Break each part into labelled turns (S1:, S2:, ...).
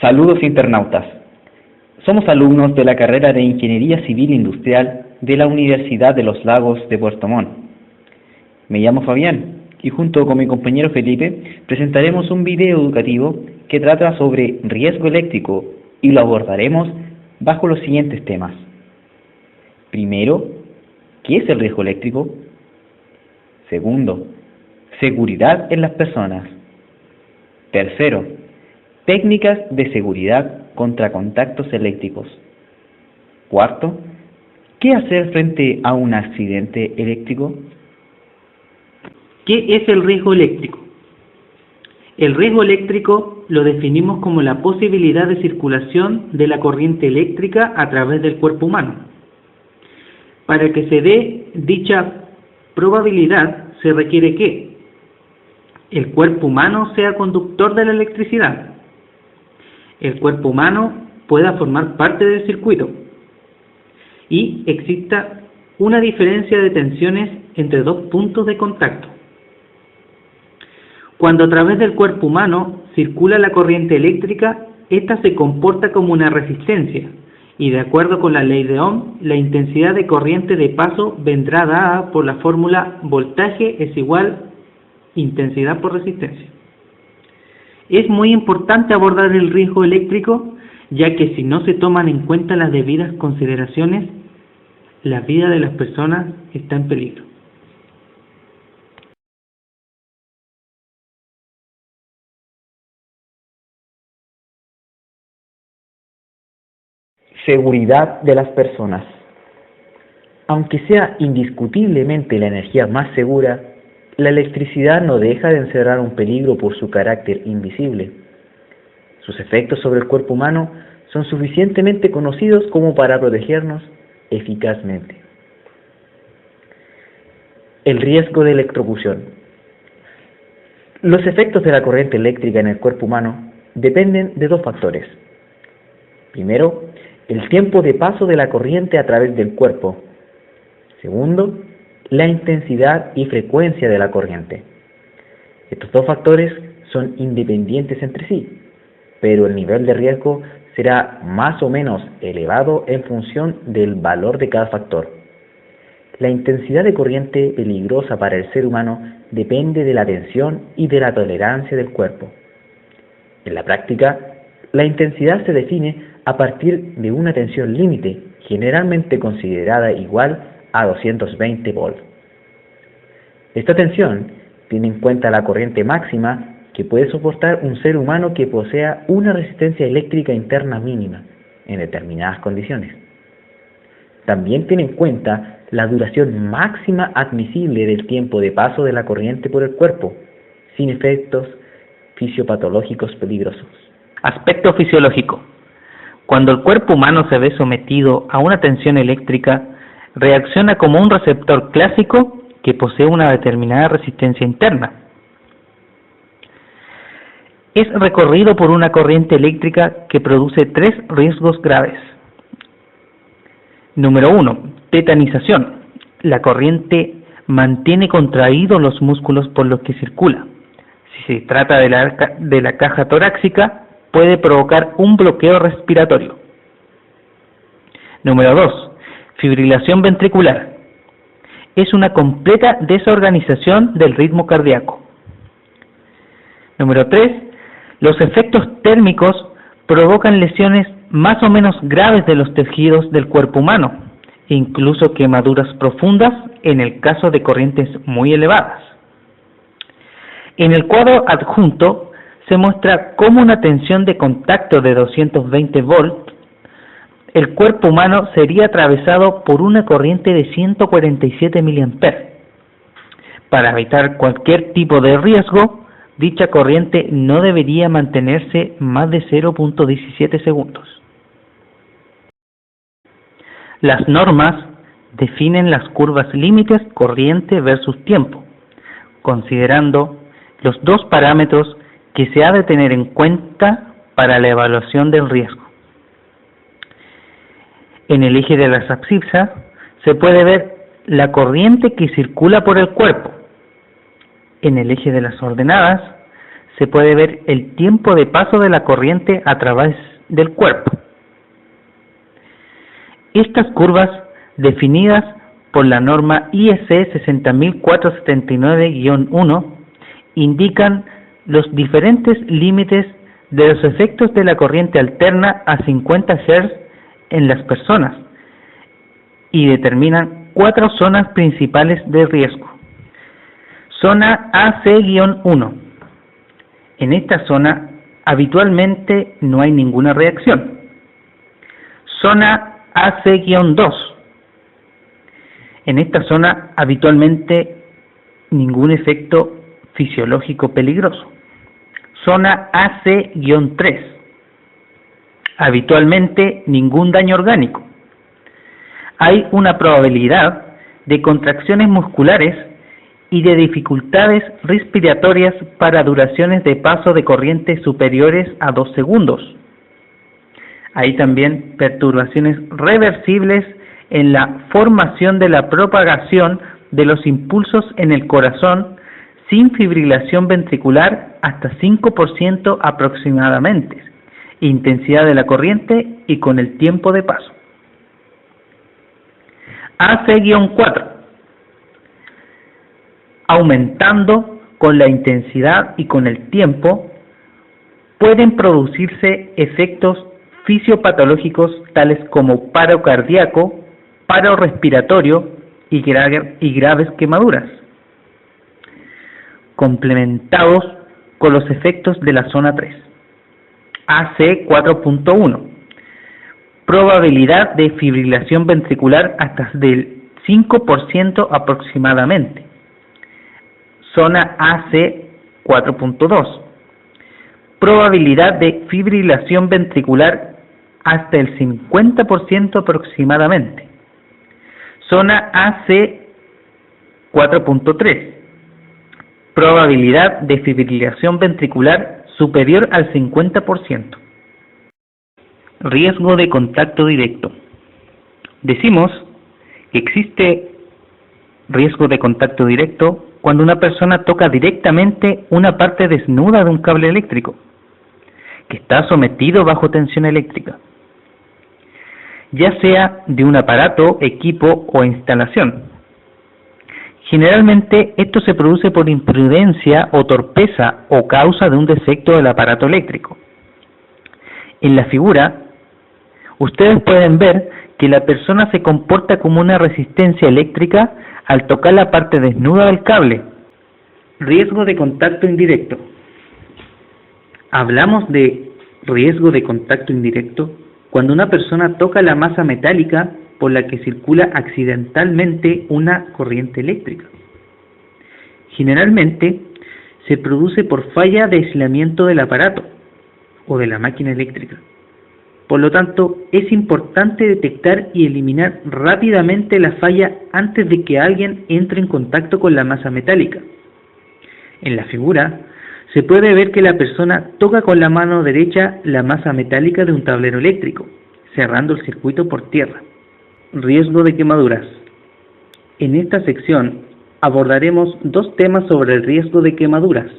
S1: Saludos internautas. Somos alumnos de la carrera de Ingeniería Civil Industrial de la Universidad de los Lagos de Puerto Montt. Me llamo Fabián y junto con mi compañero Felipe presentaremos un video educativo que trata sobre riesgo eléctrico y lo abordaremos bajo los siguientes temas. Primero, ¿qué es el riesgo eléctrico? Segundo, seguridad en las personas. Tercero, técnicas de seguridad contra contactos eléctricos. Cuarto, ¿qué hacer frente a un accidente eléctrico?
S2: ¿Qué es el riesgo eléctrico? El riesgo eléctrico lo definimos como la posibilidad de circulación de la corriente eléctrica a través del cuerpo humano. Para que se dé dicha probabilidad se requiere que el cuerpo humano sea conductor de la electricidad, el cuerpo humano pueda formar parte del circuito y exista una diferencia de tensiones entre dos puntos de contacto. Cuando a través del cuerpo humano circula la corriente eléctrica, ésta se comporta como una resistencia y de acuerdo con la ley de Ohm, la intensidad de corriente de paso vendrá dada por la fórmula voltaje es igual intensidad por resistencia. Es muy importante abordar el riesgo eléctrico, ya que si no se toman en cuenta las debidas consideraciones, la vida de las personas está en peligro.
S1: Seguridad de las personas. Aunque sea indiscutiblemente la energía más segura, la electricidad no deja de encerrar un peligro por su carácter invisible. Sus efectos sobre el cuerpo humano son suficientemente conocidos como para protegernos eficazmente. El riesgo de electrocución. Los efectos de la corriente eléctrica en el cuerpo humano dependen de dos factores. Primero, el tiempo de paso de la corriente a través del cuerpo. Segundo, la intensidad y frecuencia de la corriente. Estos dos factores son independientes entre sí, pero el nivel de riesgo será más o menos elevado en función del valor de cada factor. La intensidad de corriente peligrosa para el ser humano depende de la tensión y de la tolerancia del cuerpo. En la práctica, la intensidad se define a partir de una tensión límite, generalmente considerada igual a 220 volts. Esta tensión tiene en cuenta la corriente máxima que puede soportar un ser humano que posea una resistencia eléctrica interna mínima en determinadas condiciones. También tiene en cuenta la duración máxima admisible del tiempo de paso de la corriente por el cuerpo, sin efectos fisiopatológicos peligrosos.
S2: Aspecto fisiológico. Cuando el cuerpo humano se ve sometido a una tensión eléctrica, reacciona como un receptor clásico que posee una determinada resistencia interna. Es recorrido por una corriente eléctrica que produce tres riesgos graves. Número 1. Tetanización. La corriente mantiene contraídos los músculos por los que circula. Si se trata de la caja torácica, puede provocar un bloqueo respiratorio. Número 2. Fibrilación ventricular. Es una completa desorganización del ritmo cardíaco. Número 3. Los efectos térmicos provocan lesiones más o menos graves de los tejidos del cuerpo humano, e incluso quemaduras profundas en el caso de corrientes muy elevadas. En el cuadro adjunto se muestra cómo una tensión de contacto de 220 volts, el cuerpo humano sería atravesado por una corriente de 147 mA. Para evitar cualquier tipo de riesgo, dicha corriente no debería mantenerse más de 0.17 segundos. Las normas definen las curvas límites corriente versus tiempo, considerando los dos parámetros que se ha de tener en cuenta para la evaluación del riesgo. En el eje de las abscisas se puede ver la corriente que circula por el cuerpo. En el eje de las ordenadas se puede ver el tiempo de paso de la corriente a través del cuerpo. Estas curvas, definidas por la norma IEC 60479-1, indican los diferentes límites de los efectos de la corriente alterna a 50 Hz en las personas y determinan 4 zonas principales de riesgo. Zona AC-1. En esta zona habitualmente no hay ninguna reacción. Zona AC-2. En esta zona habitualmente ningún efecto fisiológico peligroso. Zona AC-3. Habitualmente ningún daño orgánico. Hay una probabilidad de contracciones musculares y de dificultades respiratorias para duraciones de paso de corriente superiores a 2 segundos. Hay también perturbaciones reversibles en la formación de la propagación de los impulsos en el corazón sin fibrilación ventricular hasta 5% aproximadamente, intensidad de la corriente y con el tiempo de paso. AC-4. Aumentando con la intensidad y con el tiempo, pueden producirse efectos fisiopatológicos tales como paro cardíaco, paro respiratorio y graves quemaduras, complementados con los efectos de la zona 3. AC-4.1. Probabilidad de fibrilación ventricular hasta del 5% aproximadamente. Zona AC-4.2. Probabilidad de fibrilación ventricular hasta el 50% aproximadamente. Zona AC-4.3. Probabilidad de fibrilación ventricular superior al 50%. Riesgo de contacto directo. Decimos que existe riesgo de contacto directo cuando una persona toca directamente una parte desnuda de un cable eléctrico que está sometido bajo tensión eléctrica, ya sea de un aparato, equipo o instalación. Generalmente esto se produce por imprudencia o torpeza o causa de un defecto del aparato eléctrico. En la figura, ustedes pueden ver que la persona se comporta como una resistencia eléctrica al tocar la parte desnuda del cable. Riesgo de contacto indirecto. Hablamos de riesgo de contacto indirecto cuando una persona toca la masa metálica por la que circula accidentalmente una corriente eléctrica. Generalmente se produce por falla de aislamiento del aparato o de la máquina eléctrica. Por lo tanto, es importante detectar y eliminar rápidamente la falla antes de que alguien entre en contacto con la masa metálica. En la figura se puede ver que la persona toca con la mano derecha la masa metálica de un tablero eléctrico, cerrando el circuito por tierra. Riesgo de quemaduras. En esta sección abordaremos 2 temas sobre el riesgo de quemaduras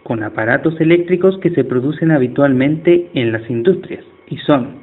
S2: con aparatos eléctricos que se producen habitualmente en las industrias, y son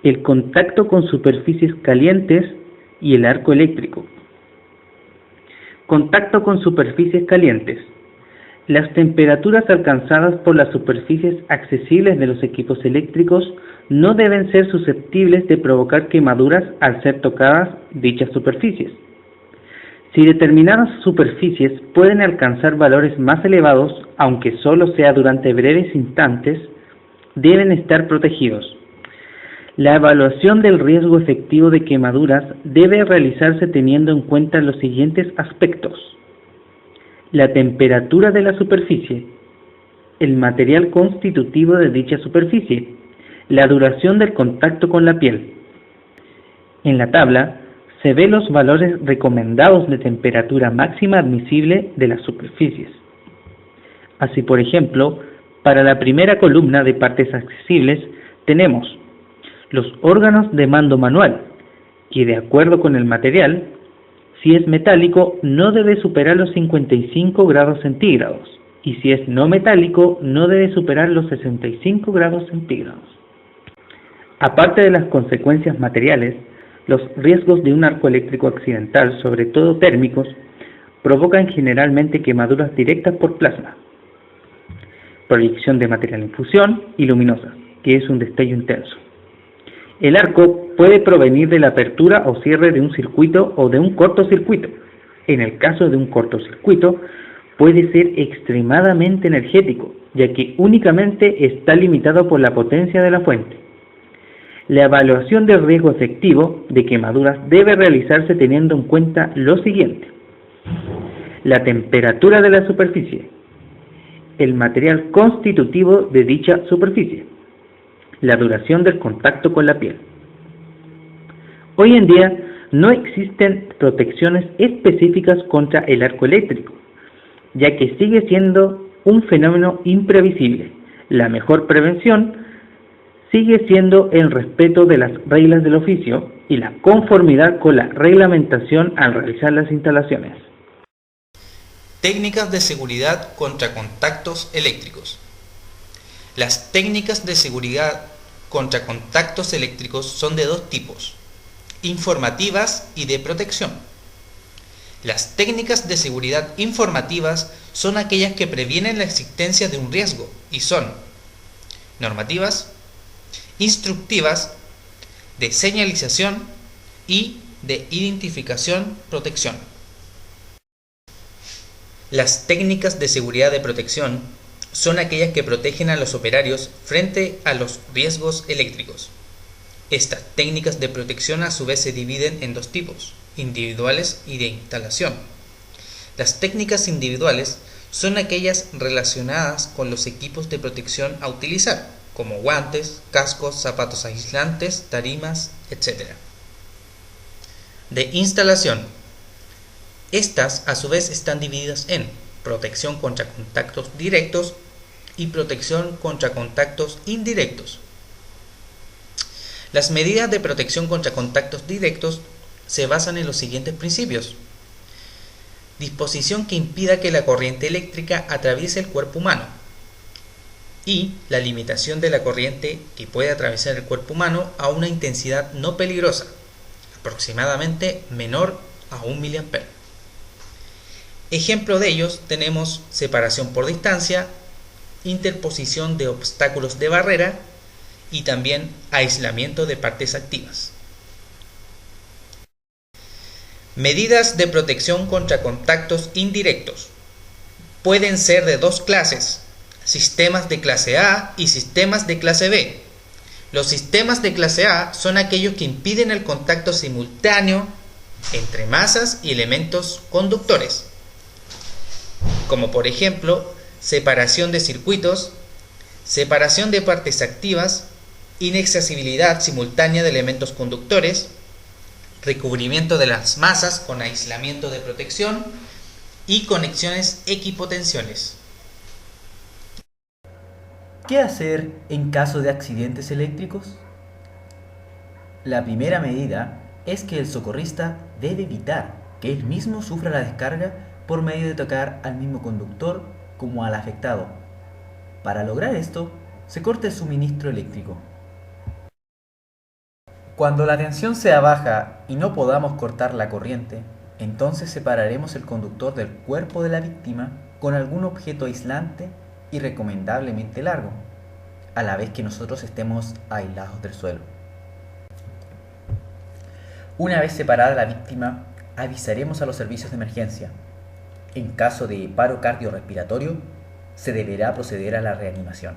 S2: el contacto con superficies calientes y el arco eléctrico. Contacto con superficies calientes. Las temperaturas alcanzadas por las superficies accesibles de los equipos eléctricos no deben ser susceptibles de provocar quemaduras al ser tocadas dichas superficies. Si determinadas superficies pueden alcanzar valores más elevados, aunque solo sea durante breves instantes, deben estar protegidos. La evaluación del riesgo efectivo de quemaduras debe realizarse teniendo en cuenta los siguientes aspectos: la temperatura de la superficie, el material constitutivo de dicha superficie, la duración del contacto con la piel. En la tabla se ven los valores recomendados de temperatura máxima admisible de las superficies. Así, por ejemplo, para la primera columna de partes accesibles tenemos los órganos de mando manual, que de acuerdo con el material, si es metálico, no debe superar los 55 grados centígrados, y si es no metálico no debe superar los 65 grados centígrados. Aparte de las consecuencias materiales, los riesgos de un arco eléctrico accidental, sobre todo térmicos, provocan generalmente quemaduras directas por plasma, proyección de material en fusión y luminosa, que es un destello intenso. El arco puede provenir de la apertura o cierre de un circuito o de un cortocircuito. En el caso de un cortocircuito, puede ser extremadamente energético, ya que únicamente está limitado por la potencia de la fuente. La evaluación del riesgo efectivo de quemaduras debe realizarse teniendo en cuenta lo siguiente: la temperatura de la superficie, el material constitutivo de dicha superficie, la duración del contacto con la piel. Hoy en día no existen protecciones específicas contra el arco eléctrico, ya que sigue siendo un fenómeno imprevisible. La mejor prevención sigue siendo el respeto de las reglas del oficio y la conformidad con la reglamentación al realizar las instalaciones.
S3: Técnicas de seguridad contra contactos eléctricos. Las técnicas de seguridad contra contactos eléctricos son de dos tipos: informativas y de protección. Las técnicas de seguridad informativas son aquellas que previenen la existencia de un riesgo y son normativas, instructivas, de señalización y de identificación-protección. Las técnicas de seguridad de protección son aquellas que protegen a los operarios frente a los riesgos eléctricos. Estas técnicas de protección a su vez se dividen en dos tipos: individuales y de instalación. Las técnicas individuales son aquellas relacionadas con los equipos de protección a utilizar, como guantes, cascos, zapatos aislantes, tarimas, etc. De instalación. Estas a su vez están divididas en protección contra contactos directos y protección contra contactos indirectos. Las medidas de protección contra contactos directos se basan en los siguientes principios: disposición que impida que la corriente eléctrica atraviese el cuerpo humano, y la limitación de la corriente que puede atravesar el cuerpo humano a una intensidad no peligrosa, aproximadamente menor a 1 mA. Ejemplo de ellos tenemos separación por distancia, interposición de obstáculos de barrera y también aislamiento de partes activas. Medidas de protección contra contactos indirectos. Pueden ser de dos clases: sistemas de clase A y sistemas de clase B. Los sistemas de clase A son aquellos que impiden el contacto simultáneo entre masas y elementos conductores, como por ejemplo separación de circuitos, separación de partes activas, inaccesibilidad simultánea de elementos conductores, recubrimiento de las masas con aislamiento de protección y conexiones equipotenciales.
S4: ¿Qué hacer en caso de accidentes eléctricos? La primera medida es que el socorrista debe evitar que él mismo sufra la descarga por medio de tocar al mismo conductor como al afectado. Para lograr esto, se corta el suministro eléctrico. Cuando la tensión sea baja y no podamos cortar la corriente, entonces separaremos el conductor del cuerpo de la víctima con algún objeto aislante y recomendablemente largo, a la vez que nosotros estemos aislados del suelo. Una vez separada la víctima, avisaremos a los servicios de emergencia. En caso de paro cardiorrespiratorio, se deberá proceder a la reanimación.